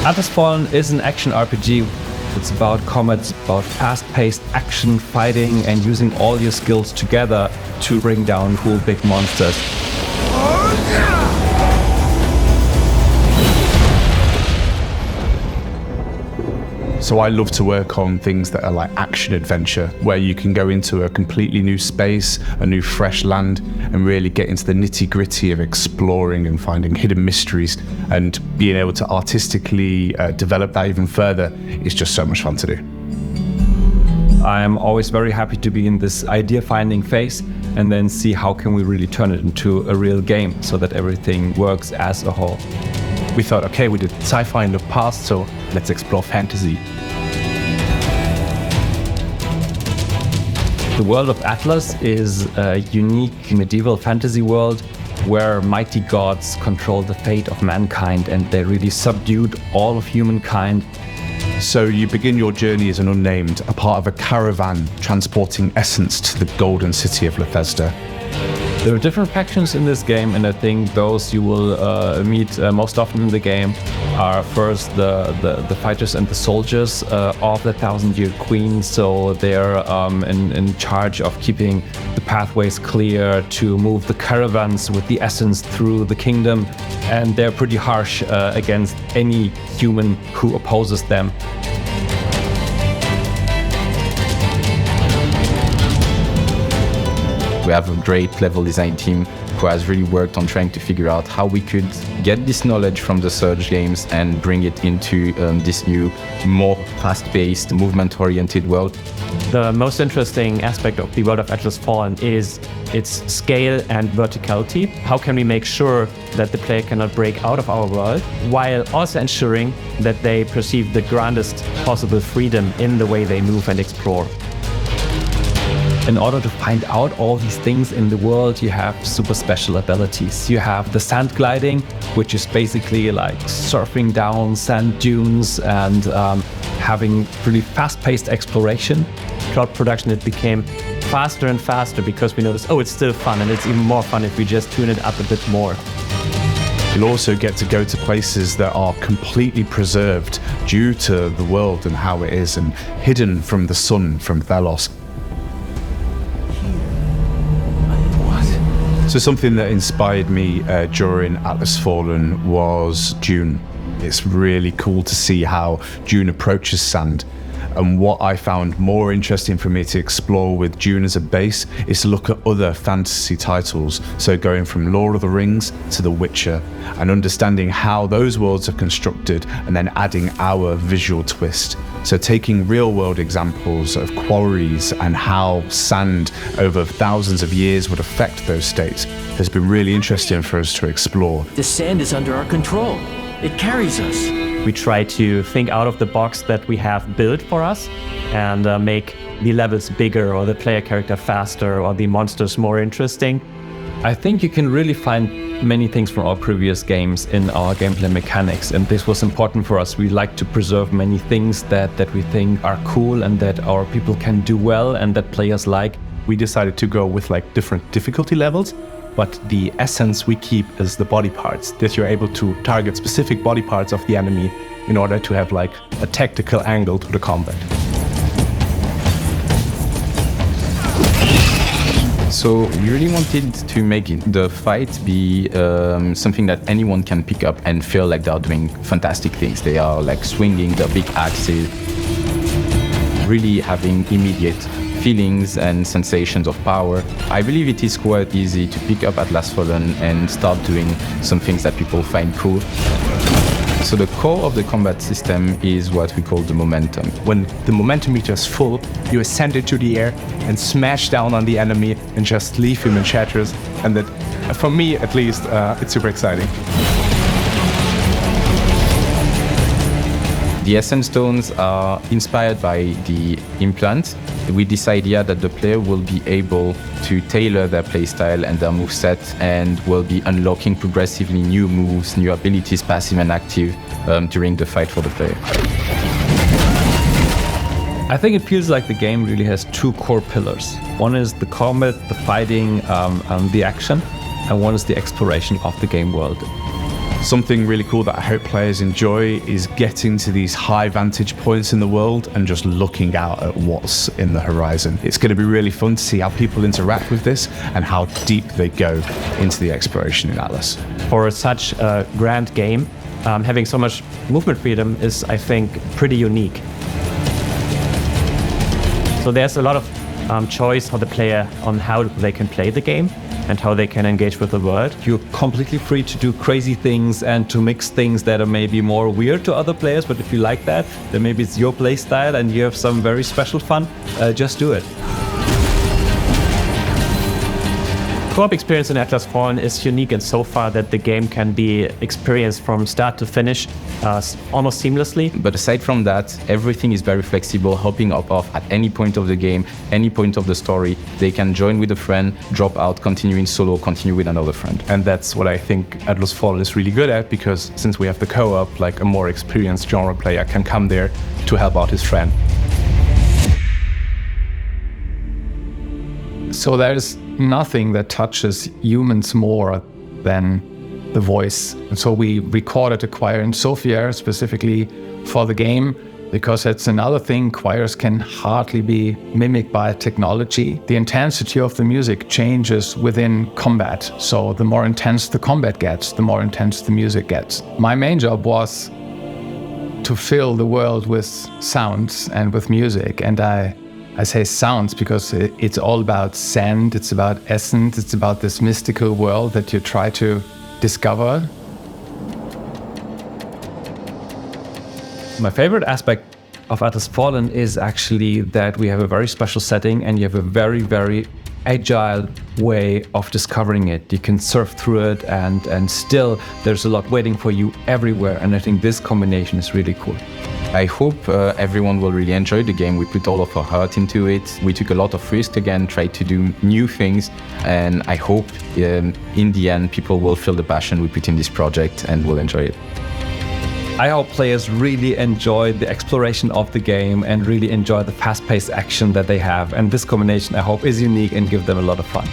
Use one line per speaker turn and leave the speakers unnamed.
Atlas Fallen is an action RPG. It's about combat, it's about fast-paced action, fighting, and using all your skills together to bring down cool big monsters.
So I love to work on things that are like action adventure, where you can go into a completely new space, a new fresh land, and really get into the nitty-gritty of exploring and finding hidden mysteries, and being able to artistically develop that even further is just so much fun to do.
I'm always very happy to be in this idea-finding phase and then see how can we really turn it into a real game so that everything works as a whole.
We thought, okay, we did sci-fi in the past, so let's explore fantasy.
The world of Atlas is a unique medieval fantasy world where mighty gods control the fate of mankind, and they really subdued all of humankind.
So you begin your journey as an unnamed, a part of a caravan transporting essence to the golden city of Bethesda.
There are different factions in this game, and I think those you will meet most often in the game are first the fighters and the soldiers of the Thousand-Year Queen. So they're in charge of keeping the pathways clear to move the caravans with the essence through the kingdom, and they're pretty harsh against any human who opposes them.
We have a great level design team who has really worked on trying to figure out how we could get this knowledge from the Surge games and bring it into this new, more fast-paced, movement-oriented world.
The most interesting aspect of the world of Atlas Fallen is its scale and verticality. How can we make sure that the player cannot break out of our world, while also ensuring that they perceive the grandest possible freedom in the way they move and explore?
In order to find out all these things in the world, you have super special abilities. You have the sand gliding, which is basically like surfing down sand dunes and having really fast-paced exploration.
Throughout production, it became faster and faster because we noticed, oh, it's still fun, and it's even more fun if we just tune it up a bit more.
You'll also get to go to places that are completely preserved due to the world and how it is, and hidden from the sun from Thelos. So something that inspired me during Atlas Fallen was Dune. It's really cool to see how Dune approaches sand. And what I found more interesting for me to explore with Dune as a base is to look at other fantasy titles. So going from Lord of the Rings to The Witcher, and understanding how those worlds are constructed and then adding our visual twist. So taking real world examples of quarries and how sand over thousands of years would affect those states has been really interesting for us to explore.
The sand is under our control. It carries us.
We try to think out of the box that we have built for us and make the levels bigger, or the player character faster, or the monsters more interesting.
I think you can really find many things from our previous games in our gameplay mechanics, and this was important for us. We like to preserve many things that we think are cool and that our people can do well and that players like.
We decided to go with like different difficulty levels, but the essence we keep is the body parts, that you're able to target specific body parts of the enemy in order to have like a tactical angle to the combat.
So we really wanted to make the fight be something that anyone can pick up and feel like they're doing fantastic things. They are like swinging their big axes, really having immediate feelings and sensations of power. I believe it is quite easy to pick up Atlas Fallen and start doing some things that people find cool. So the core of the combat system is what we call the momentum.
When the momentum meter is full, you ascend into the air and smash down on the enemy and just leave him in shatters. And that, for me at least, it's super exciting.
The Essence Stones are inspired by the implant, with this idea that the player will be able to tailor their playstyle and their moveset, and will be unlocking progressively new moves, new abilities, passive and active, during the fight for the player.
I think it feels like the game really has two core pillars. One is the combat, the fighting, the action, and one is the exploration of the game world.
Something really cool that I hope players enjoy is getting to these high vantage points in the world and just looking out at what's in the horizon. It's going to be really fun to see how people interact with this and how deep they go into the exploration in Atlas.
For such a grand game, having so much movement freedom is, I think, pretty unique. So there's a lot of choice for the player on how they can play the game and how they can engage with the world.
You're completely free to do crazy things and to mix things that are maybe more weird to other players, but if you like that, then maybe it's your play style and you have some very special fun, just do it.
Co-op experience in Atlas Fallen is unique in so far that the game can be experienced from start to finish almost seamlessly.
But aside from that, everything is very flexible, hopping off at any point of the game, any point of the story. They can join with a friend, drop out, continue in solo, continue with another friend.
And that's what I think Atlas Fallen is really good at, because since we have the co-op, like a more experienced genre player can come there to help out his friend.
So there's nothing that touches humans more than the voice. And so we recorded a choir in Sofia specifically for the game, because that's another thing. Choirs can hardly be mimicked by technology. The intensity of the music changes within combat. So the more intense the combat gets, the more intense the music gets. My main job was to fill the world with sounds and with music. And I say sounds because it's all about scent, it's about essence, it's about this mystical world that you try to discover.
My favorite aspect of Atlas Fallen is actually that we have a very special setting and you have a very, very agile way of discovering it. You can surf through it and still there's a lot waiting for you everywhere. And I think this combination is really cool.
I hope everyone will really enjoy the game. We put all of our heart into it. We took a lot of risk again, tried to do new things. And I hope in the end, people will feel the passion we put in this project and will enjoy it.
I hope players really enjoy the exploration of the game and really enjoy the fast-paced action that they have. And this combination, I hope, is unique and give them a lot of fun.